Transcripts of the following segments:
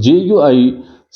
JUI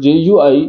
JUI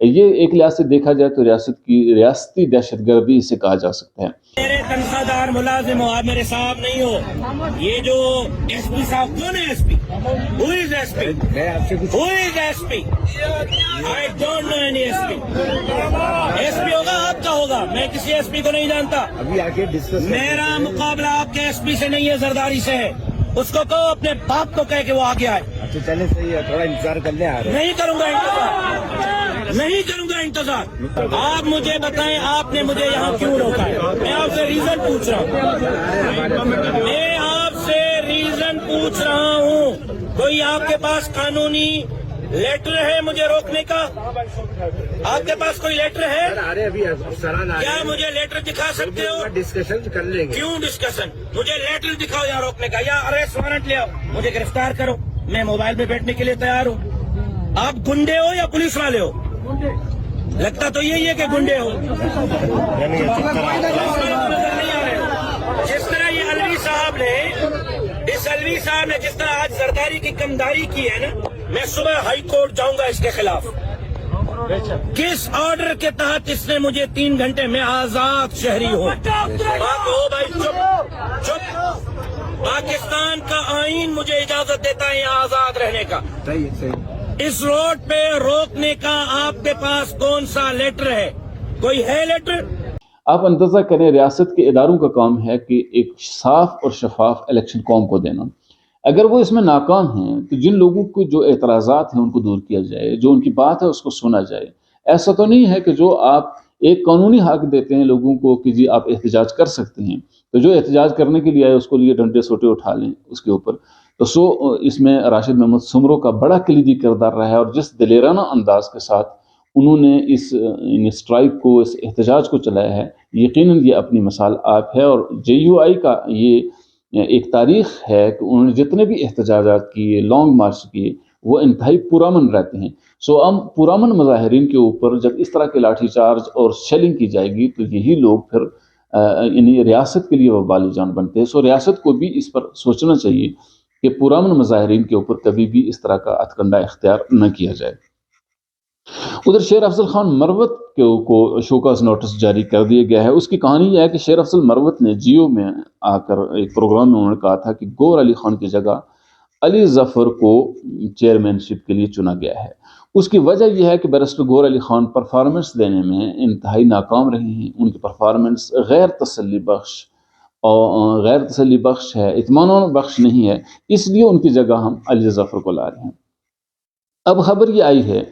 یہ ایک لحاظ سے دیکھا جائے تو ریاستی دہشت گردی اسے کہا جا سکتا ہے۔ میرے تنخواہ دار ملازم ہو، آپ میرے صاحب نہیں ہو۔ یہ جو ایس پی صاحب کون ہے؟ S P who is S P who is S P I don't know any S P. S P ہوگا آپ کا ہوگا، میں کسی ایس پی کو نہیں جانتا۔ ابھی آگے ڈسکس میرا مقابلہ آپ کے ایس پی سے نہیں ہے، زرداری سے ہے۔ اس کو کہو اپنے باپ کو کہہ کہ وہ آگے آئے۔ اچھا چلے صحیح ہے، تھوڑا انتظار کر لیں۔ نہیں کروں گا انتظار، نہیں کروں گا انتظار۔ آپ مجھے بتائیں آپ نے مجھے یہاں کیوں روکا ہے؟ میں آپ سے ریزن پوچھ رہا ہوں، میں آپ سے ریزن پوچھ رہا ہوں۔ کوئی آپ کے پاس قانونی لیٹر ہے مجھے روکنے کا؟ آپ کے پاس کوئی لیٹر ہے؟ ارے ابھی افسران آ کیا مجھے لیٹر دکھا سکتے ہو؟ ڈسکشن کر لیں گے۔ کیوں ڈسکشن؟ مجھے لیٹر دکھاؤ یا روکنے کا، یا اریسٹ وارنٹ لے آؤ، مجھے گرفتار کرو، میں موبائل میں بیٹھنے کے لیے تیار ہوں۔ آپ گنڈے ہو یا پولیس والے ہو؟ لگتا تو یہی ہے کہ گنڈے ہو۔ جس طرح یہ الوی صاحب نے، اس الوی صاحب نے جس طرح آج زرداری کی کمداری کی ہے نا، میں صبح ہائی کورٹ جاؤں گا اس کے خلاف۔ کس آرڈر کے تحت اس نے مجھے 3 گھنٹے میں آزاد شہری ہوں؟ بات ہو بھائی، چپ چپ۔ پاکستان کا آئین مجھے اجازت دیتا ہے یہاں آزاد رہنے کا۔ اس روڈ پہ روکنے کا آپ کے پاس کون سا لیٹر ہے؟ کوئی ہے لیٹر؟ آپ اندازہ کریں، ریاست کے اداروں کا کام ہے کہ ایک صاف اور شفاف الیکشن قوم کو دینا۔ اگر وہ اس میں ناکام ہیں تو جن لوگوں کو جو اعتراضات ہیں ان کو دور کیا جائے، جو ان کی بات ہے اس کو سنا جائے۔ ایسا تو نہیں ہے کہ جو آپ ایک قانونی حق دیتے ہیں لوگوں کو کہ جی آپ احتجاج کر سکتے ہیں، تو جو احتجاج کرنے کے لیے آئے اس کو لیے ڈنڈے سوٹے اٹھا لیں اس کے اوپر۔ تو اس میں راشد محمد سمرو کا بڑا کلیدی کردار رہا ہے، اور جس دلیرانہ انداز کے ساتھ انہوں نے اس اسٹرائک کو، اس احتجاج کو چلایا ہے، یقیناً یہ اپنی مثال آپ ہے۔ اور JUI کا یہ ایک تاریخ ہے کہ انہوں نے جتنے بھی احتجاجات کیے، لانگ مارچ کیے، وہ انتہائی پرامن رہتے ہیں۔ ہم پرامن مظاہرین کے اوپر جب اس طرح کے لاٹھی چارج اور شیلنگ کی جائے گی تو یہی لوگ پھر یعنی ریاست کے لیے وبال جان بنتے ہیں۔ ریاست کو بھی اس پر سوچنا چاہیے کہ پرامن مظاہرین کے اوپر کبھی بھی اس طرح کا ہتھکنڈہ اختیار نہ کیا جائے۔ ادھر شیر افضل خان مروت کو شوکاز نوٹس جاری کر دیا گیا ہے۔ اس کی کہانی یہ ہے کہ شیر افضل مروت نے جیو میں آ کر ایک پروگرام میں انہوں نے کہا تھا کہ گور علی خان کی جگہ علی ظفر کو چیئرمین شپ کے لیے چنا گیا ہے۔ اس کی وجہ یہ ہے کہ بیرسٹر گور علی خان پرفارمنس دینے میں انتہائی ناکام رہے ہیں۔ ان کی پرفارمنس غیر تسلی بخش ہے، اطمینان بخش نہیں ہے، اس لیے ان کی جگہ ہم علی ظفر کو لا رہے ہیں۔ اب خبر یہ آئی ہے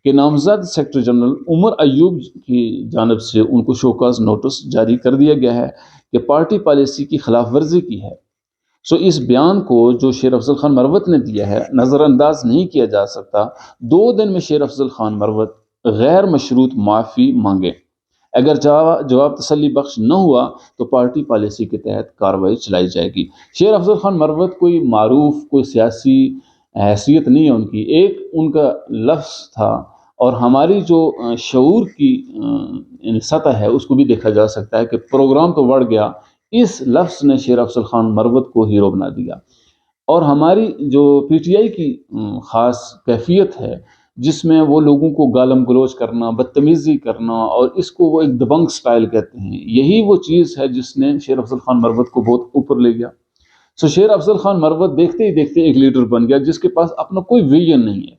کہ نامزد سیکرٹری جنرل عمر ایوب کی جانب سے ان کو شوکاز نوٹس جاری کر دیا گیا ہے کہ پارٹی پالیسی کی خلاف ورزی کی ہے۔ اس بیان کو جو شیر افضل خان مروت نے دیا ہے نظر انداز نہیں کیا جا سکتا۔ 2 دن میں شیر افضل خان مروت غیر مشروط معافی مانگے۔ اگر جواب تسلی بخش نہ ہوا تو پارٹی پالیسی کے تحت کارروائی چلائی جائے گی۔ شیر افضل خان مروت کوئی معروف، کوئی سیاسی حیثیت نہیں ہے ان کی، ایک ان کا لفظ تھا، اور ہماری جو شعور کی سطح ہے اس کو بھی دیکھا جا سکتا ہے کہ پروگرام تو بڑھ گیا، اس لفظ نے شیر افضل خان مروت کو ہیرو بنا دیا۔ اور ہماری جو PTI کی خاص کیفیت ہے جس میں وہ لوگوں کو گالم گلوچ کرنا، بدتمیزی کرنا، اور اس کو وہ ایک دبنگ سٹائل کہتے ہیں، یہی وہ چیز ہے جس نے شیر افضل خان مروت کو بہت اوپر لے گیا۔ شیر افضل خان مروت دیکھتے ہی دیکھتے ایک لیڈر بن گیا جس کے پاس اپنا کوئی ویژن نہیں ہے،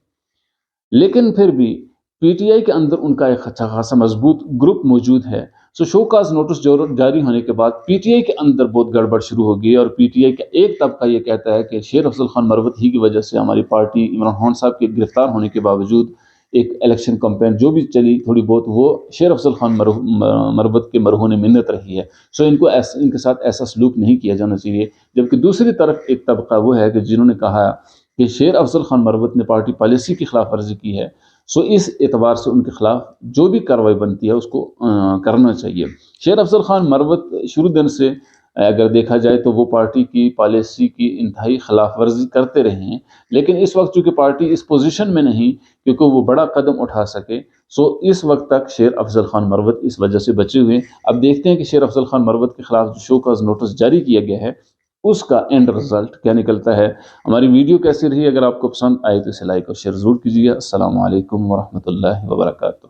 لیکن پھر بھی PTI کے اندر ان کا ایک اچھا خاصا مضبوط گروپ موجود ہے۔ شوکاز نوٹس جاری ہونے کے بعد PTI کے اندر بہت گڑبڑ شروع ہو گئی، اور PTI کا ایک طبقہ یہ کہتا ہے کہ شیر افضل خان مروت ہی کی وجہ سے ہماری پارٹی عمران خان صاحب کے گرفتار ہونے کے باوجود ایک الیکشن کمپین جو بھی چلی تھوڑی بہت، وہ شیر افضل خان مروت کے مرہون منت رہی ہے۔ ان کے ساتھ ایسا سلوک نہیں کیا جانا چاہیے۔ جبکہ دوسری طرف ایک طبقہ وہ ہے کہ جنہوں نے کہا کہ شیر افضل خان مروت نے پارٹی پالیسی کی خلاف ورزی کی ہے، اس اعتبار سے ان کے خلاف جو بھی کارروائی بنتی ہے اس کو کرنا چاہیے۔ شیر افضل خان مروت شروع دن سے اگر دیکھا جائے تو وہ پارٹی کی پالیسی کی انتہائی خلاف ورزی کرتے رہے ہیں، لیکن اس وقت چونکہ پارٹی اس پوزیشن میں نہیں کیونکہ وہ بڑا قدم اٹھا سکے، اس وقت تک شیر افضل خان مروت اس وجہ سے بچے ہوئے۔ اب دیکھتے ہیں کہ شیر افضل خان مروت کے خلاف جو شوکاز نوٹس جاری کیا گیا ہے اس کا اینڈ رزلٹ کیا نکلتا ہے۔ ہماری ویڈیو کیسی رہی؟ اگر آپ کو پسند آئے تو اسے لائک اور شیئر ضرور کیجیے۔ السلام علیکم ورحمۃ اللہ وبرکاتہ۔